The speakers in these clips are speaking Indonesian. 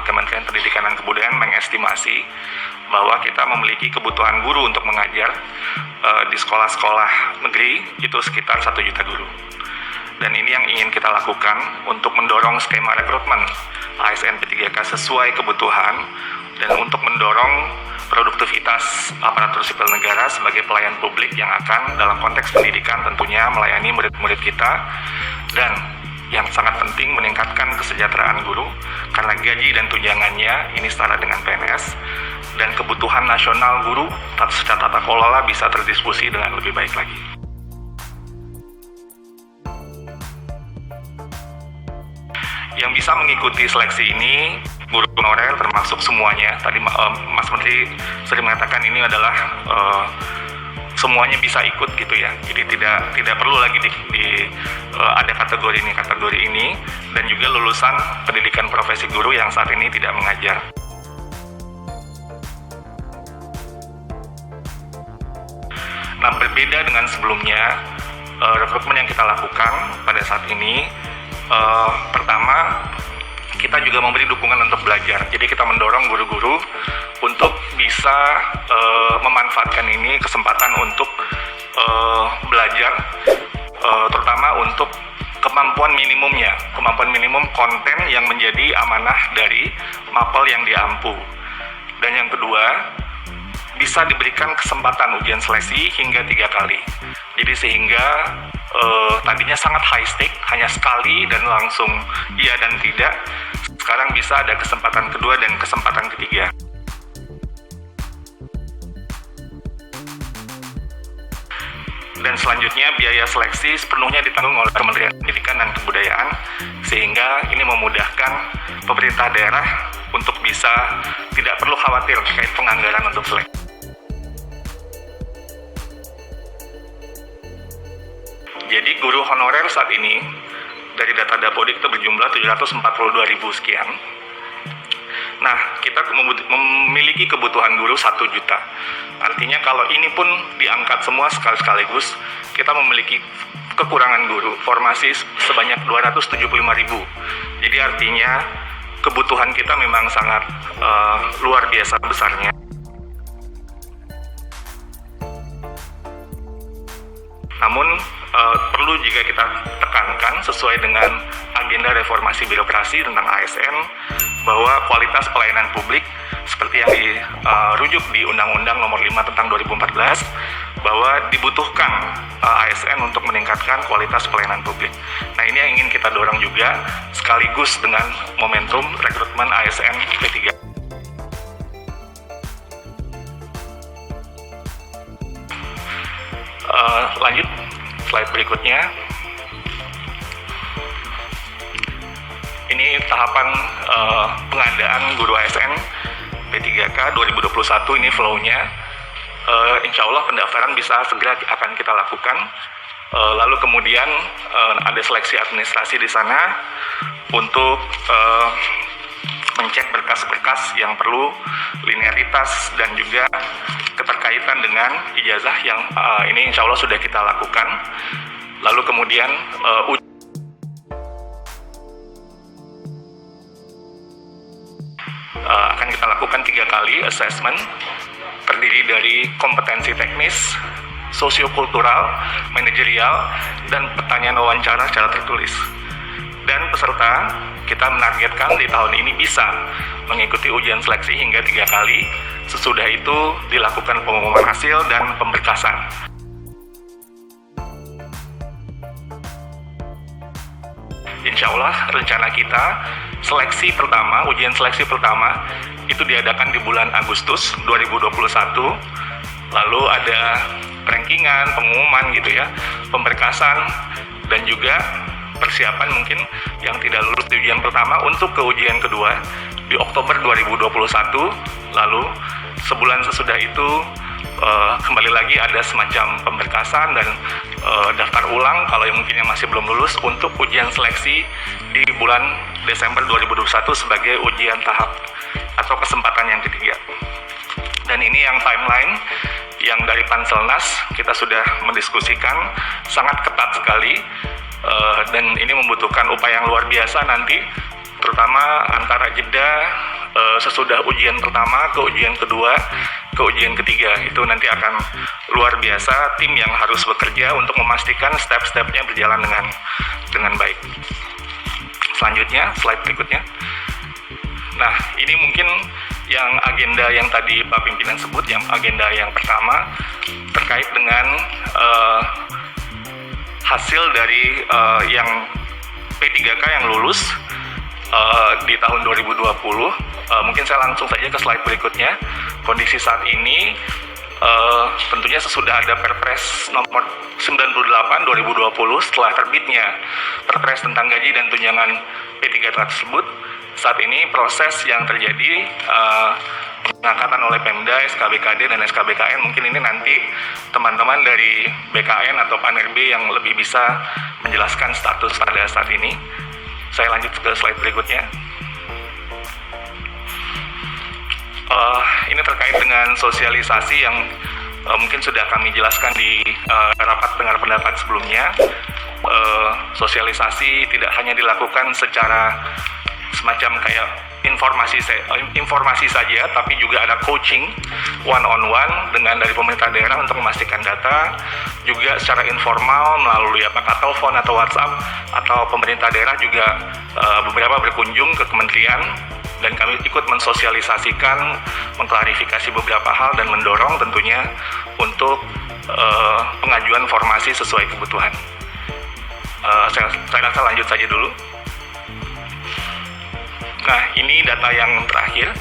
Kementerian Pendidikan dan Kebudayaan mengestimasi bahwa kita memiliki kebutuhan guru untuk mengajar di sekolah-sekolah negeri itu sekitar 1 juta guru. Dan ini yang ingin kita lakukan untuk mendorong skema rekrutmen ASN P3K sesuai kebutuhan dan untuk mendorong produktivitas aparatur sipil negara sebagai pelayan publik yang akan dalam konteks pendidikan tentunya melayani murid-murid kita, dan yang sangat penting meningkatkan kesejahteraan guru karena gaji dan tunjangannya ini setara dengan PNS, dan kebutuhan nasional guru secara tata kelola bisa terdiskusi dengan lebih baik lagi. Yang bisa mengikuti seleksi ini guru honorer termasuk semuanya. Tadi Mas Menteri sering mengatakan ini adalah semuanya bisa ikut gitu ya. Jadi tidak perlu lagi ada kategori ini, dan juga lulusan pendidikan profesi guru yang saat ini tidak mengajar. Nah, berbeda dengan sebelumnya, rekrutmen yang kita lakukan pada saat ini, pertama kita juga memberi dukungan untuk belajar. Jadi kita mendorong guru-guru untuk bisa memanfaatkan ini kesempatan untuk belajar, terutama untuk kemampuan minimum konten yang menjadi amanah dari mapel yang diampu. Dan yang kedua, bisa diberikan kesempatan ujian seleksi hingga 3 kali. Jadi sehingga tadinya sangat high stake, hanya sekali dan langsung iya dan tidak, sekarang bisa ada kesempatan kedua dan kesempatan ketiga. Dan selanjutnya biaya seleksi sepenuhnya ditanggung oleh Kementerian Pendidikan dan Kebudayaan, sehingga ini memudahkan pemerintah daerah untuk bisa tidak perlu khawatir terkait penganggaran untuk seleksi. Jadi guru honorer saat ini dari data Dapodik itu berjumlah 742.000 sekian. Nah, kita memiliki kebutuhan guru 1 juta. Artinya kalau ini pun diangkat semua sekaligus, kita memiliki kekurangan guru formasi sebanyak 275.000. Jadi artinya kebutuhan kita memang sangat luar biasa besarnya. Namun perlu juga kita tekankan sesuai dengan agenda reformasi birokrasi tentang ASN bahwa kualitas pelayanan publik seperti yang dirujuk di Undang-Undang Nomor 5 tentang 2014 bahwa dibutuhkan ASN untuk meningkatkan kualitas pelayanan publik. Nah, ini yang ingin kita dorong juga sekaligus dengan momentum rekrutmen ASN P3. Lanjut slide berikutnya. Ini tahapan pengadaan guru ASN P3K 2021, ini flow-nya. Insya Allah pendaftaran bisa segera akan kita lakukan. Lalu kemudian ada seleksi administrasi di sana untuk mencek berkas-berkas yang perlu, linearitas dan juga keterkaitan dengan ijazah yang ini insya Allah sudah kita lakukan. Lalu kemudian akan kita lakukan 3 kali assessment, terdiri dari kompetensi teknis, sosiokultural, manajerial, dan pertanyaan wawancara secara tertulis. Dan peserta kita menargetkan di tahun ini bisa mengikuti ujian seleksi hingga 3 kali. Sesudah itu dilakukan pengumuman hasil dan pemberkasan. Insya Allah rencana kita ujian seleksi pertama itu diadakan di bulan Agustus 2021. Lalu ada rankingan, pengumuman gitu ya, pemberkasan, dan juga persiapan mungkin yang tidak lulus di ujian pertama untuk ke ujian kedua di Oktober 2021. Lalu sebulan sesudah itu kembali lagi ada semacam pemberkasan dan daftar ulang kalau yang mungkin yang masih belum lulus untuk ujian seleksi di bulan Desember 2021 sebagai ujian tahap atau kesempatan yang ketiga. Dan ini yang timeline yang dari Panselnas kita sudah mendiskusikan sangat ketat sekali, dan ini membutuhkan upaya yang luar biasa nanti terutama antara jeda sesudah ujian pertama ke ujian kedua ke ujian ketiga. Itu nanti akan luar biasa tim yang harus bekerja untuk memastikan step-stepnya berjalan dengan baik. Selanjutnya, slide berikutnya. Nah, ini mungkin yang agenda yang tadi Pak Pimpinan sebut, yang agenda yang pertama terkait dengan hasil dari yang P3K yang lulus di tahun 2020. Mungkin saya langsung saja ke slide berikutnya. Kondisi saat ini tentunya sesudah ada Perpres nomor 98 2020 setelah terbitnya Perpres tentang gaji dan tunjangan P3K tersebut, saat ini proses yang terjadi pengangkatan oleh Pemda, SKBKD dan SKBKN. Mungkin ini nanti teman-teman dari BKN atau PANRB yang lebih bisa menjelaskan status pada saat ini. Saya lanjut ke slide berikutnya. Ini terkait dengan sosialisasi yang mungkin sudah kami jelaskan di rapat dengar pendapat sebelumnya. Sosialisasi tidak hanya dilakukan secara semacam kayak informasi saja, tapi juga ada coaching one on one dengan dari pemerintah daerah untuk memastikan data, juga secara informal melalui apakah telepon atau WhatsApp, atau pemerintah daerah juga beberapa berkunjung ke kementerian, dan kami ikut mensosialisasikan, mengklarifikasi beberapa hal dan mendorong tentunya untuk pengajuan formasi sesuai kebutuhan. Saya rasa lanjut saja dulu. Nah, ini data yang terakhir.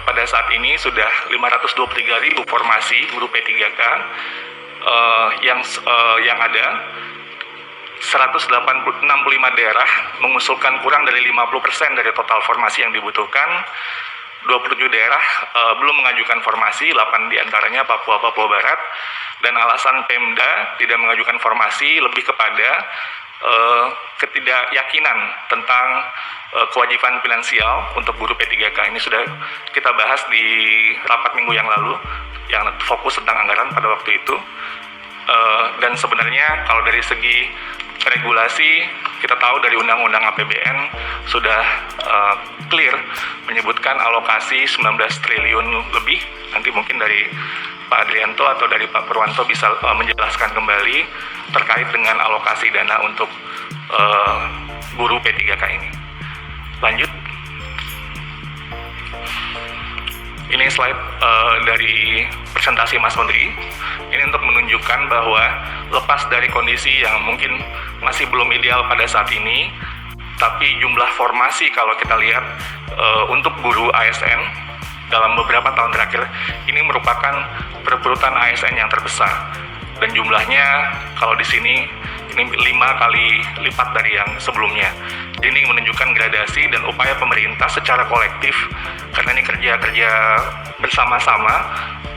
Pada saat ini sudah 523.000 formasi guru P3K yang ada. 165 daerah mengusulkan kurang dari 50% dari total formasi yang dibutuhkan. 27 daerah belum mengajukan formasi, 8 diantaranya Papua Barat, dan alasan Pemda tidak mengajukan formasi lebih kepada ketidakyakinan tentang kewajiban finansial untuk guru P3K. Ini sudah kita bahas di rapat minggu yang lalu yang fokus tentang anggaran pada waktu itu. Dan sebenarnya kalau dari segi regulasi, kita tahu dari Undang-Undang APBN sudah clear menyebutkan alokasi 19 triliun lebih. Nanti mungkin dari Pak Adrianto atau dari Pak Purwanto bisa menjelaskan kembali terkait dengan alokasi dana untuk guru P3K ini. Lanjut. Ini slide dari presentasi Mas Menteri. Ini untuk menunjukkan bahwa lepas dari kondisi yang mungkin masih belum ideal pada saat ini, tapi jumlah formasi kalau kita lihat untuk guru ASN dalam beberapa tahun terakhir ini merupakan perekrutan ASN yang terbesar, dan jumlahnya kalau di sini ini 5 kali lipat dari yang sebelumnya. Jadi ini menunjukkan gradasi dan upaya pemerintah secara kolektif, karena ini kerja bersama-sama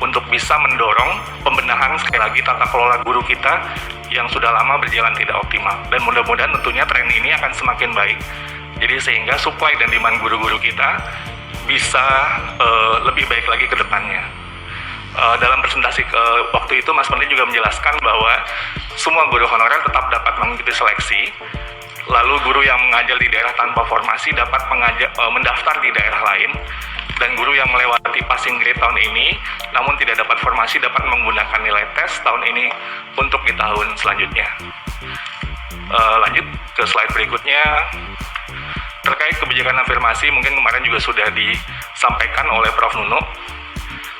untuk bisa mendorong pembenahan sekali lagi tata kelola guru kita yang sudah lama berjalan tidak optimal. Dan mudah-mudahan tentunya tren ini akan semakin baik. Jadi sehingga supply dan demand guru-guru kita bisa lebih baik lagi ke depannya. Dalam presentasi waktu itu Mas Menteri juga menjelaskan bahwa semua guru honorer tetap dapat mengikuti seleksi. Lalu guru yang mengajar di daerah tanpa formasi dapat mendaftar di daerah lain, dan guru yang melewati passing grade tahun ini namun tidak dapat formasi dapat menggunakan nilai tes tahun ini untuk di tahun selanjutnya. Lanjut ke slide berikutnya. Terkait kebijakan afirmasi, mungkin kemarin juga sudah disampaikan oleh Prof. Nuno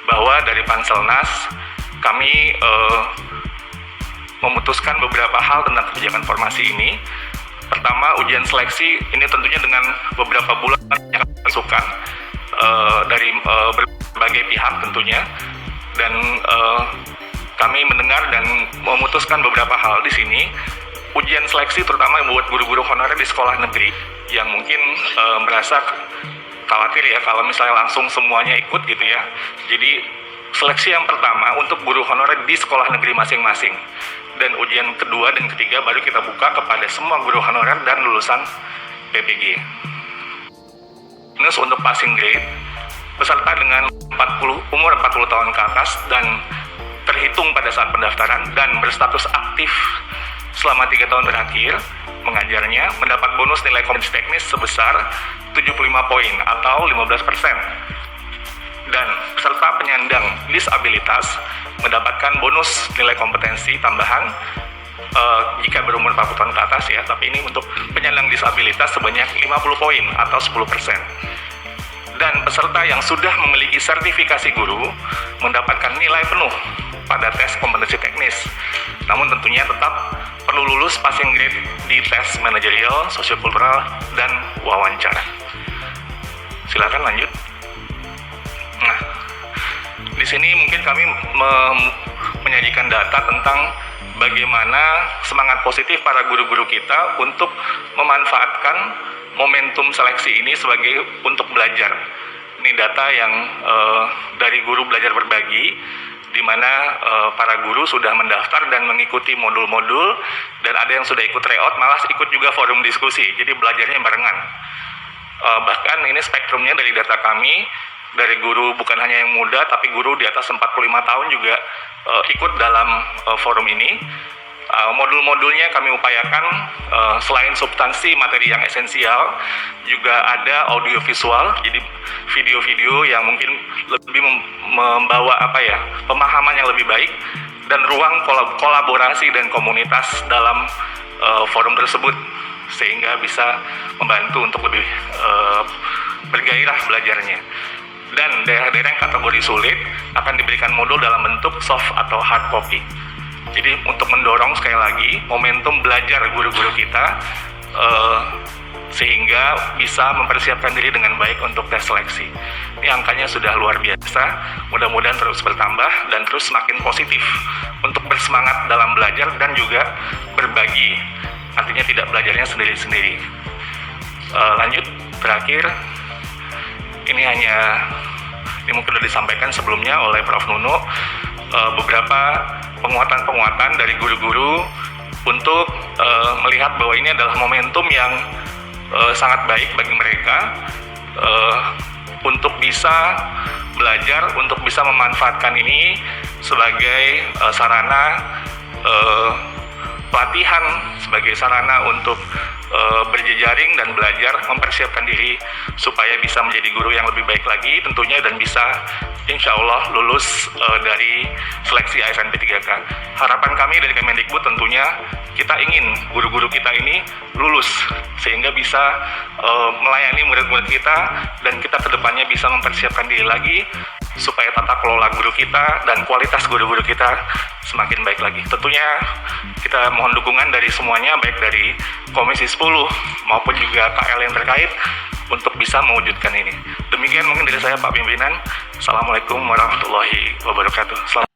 bahwa dari Panselnas kami memutuskan beberapa hal tentang kebijakan formasi ini. Pertama, ujian seleksi ini tentunya dengan beberapa bulan yang akan dimasukkan dari berbagai pihak tentunya, dan kami mendengar dan memutuskan beberapa hal di sini. Ujian seleksi terutama buat guru-guru honorer di sekolah negeri yang mungkin merasa khawatir ya kalau misalnya langsung semuanya ikut gitu ya. Jadi seleksi yang pertama untuk guru honorer di sekolah negeri masing-masing, dan ujian kedua dan ketiga baru kita buka kepada semua guru honorer dan lulusan PPG. Terus untuk passing grade, peserta dengan umur 40 tahun ke atas dan terhitung pada saat pendaftaran dan berstatus aktif selama 3 tahun terakhir mengajarnya mendapat bonus nilai kompetensi teknis sebesar 75 poin atau 15%. Dan peserta penyandang disabilitas mendapatkan bonus nilai kompetensi tambahan jika berumur 40 tahun ke atas ya, tapi ini untuk penyandang disabilitas sebanyak 50 poin atau 10%. Dan peserta yang sudah memiliki sertifikasi guru mendapatkan nilai penuh pada tes kompetensi teknis. Namun tentunya tetap perlu lulus passing grade di tes manajerial, sosiokultural, dan wawancara. Silakan lanjut. Nah, di sini mungkin kami menyajikan data tentang bagaimana semangat positif para guru-guru kita untuk memanfaatkan momentum seleksi ini sebagai untuk belajar. Ini data yang dari Guru Belajar Berbagi, di mana para guru sudah mendaftar dan mengikuti modul-modul, dan ada yang sudah ikut tryout, malah ikut juga forum diskusi, jadi belajarnya barengan. Bahkan ini spektrumnya dari data kami, dari guru bukan hanya yang muda, tapi guru di atas 45 tahun juga ikut dalam forum ini. Modul-modulnya kami upayakan selain substansi materi yang esensial, juga ada audiovisual, jadi video-video yang mungkin lebih membawa pemahaman yang lebih baik, dan ruang kolaborasi dan komunitas dalam forum tersebut, sehingga bisa membantu untuk lebih bergairah belajarnya. Dan daerah-daerah yang kategori sulit akan diberikan modul dalam bentuk soft atau hard copy. Jadi untuk mendorong sekali lagi momentum belajar guru-guru kita sehingga bisa mempersiapkan diri dengan baik untuk tes seleksi. Ini angkanya sudah luar biasa, mudah-mudahan terus bertambah dan terus semakin positif untuk bersemangat dalam belajar dan juga berbagi, artinya tidak belajarnya sendiri-sendiri. Lanjut, terakhir, ini mungkin sudah disampaikan sebelumnya oleh Prof. Nuno, beberapa penguatan-penguatan dari guru-guru untuk melihat bahwa ini adalah momentum yang sangat baik bagi mereka untuk bisa belajar, untuk bisa memanfaatkan ini sebagai sarana pelatihan, sebagai sarana untuk berjejaring dan belajar, mempersiapkan diri supaya bisa menjadi guru yang lebih baik lagi tentunya, dan bisa insya Allah lulus dari seleksi ASN P3K. Harapan kami dari Kemendikbud tentunya kita ingin guru-guru kita ini lulus sehingga bisa melayani murid-murid kita, dan kita kedepannya bisa mempersiapkan diri lagi supaya tata kelola guru kita dan kualitas guru-guru kita semakin baik lagi. Tentunya kita mohon dukungan dari semuanya, baik dari Komisi 10 maupun juga KL yang terkait untuk bisa mewujudkan ini. Demikian mungkin dari saya, Pak Pimpinan. Assalamualaikum warahmatullahi wabarakatuh. Selamat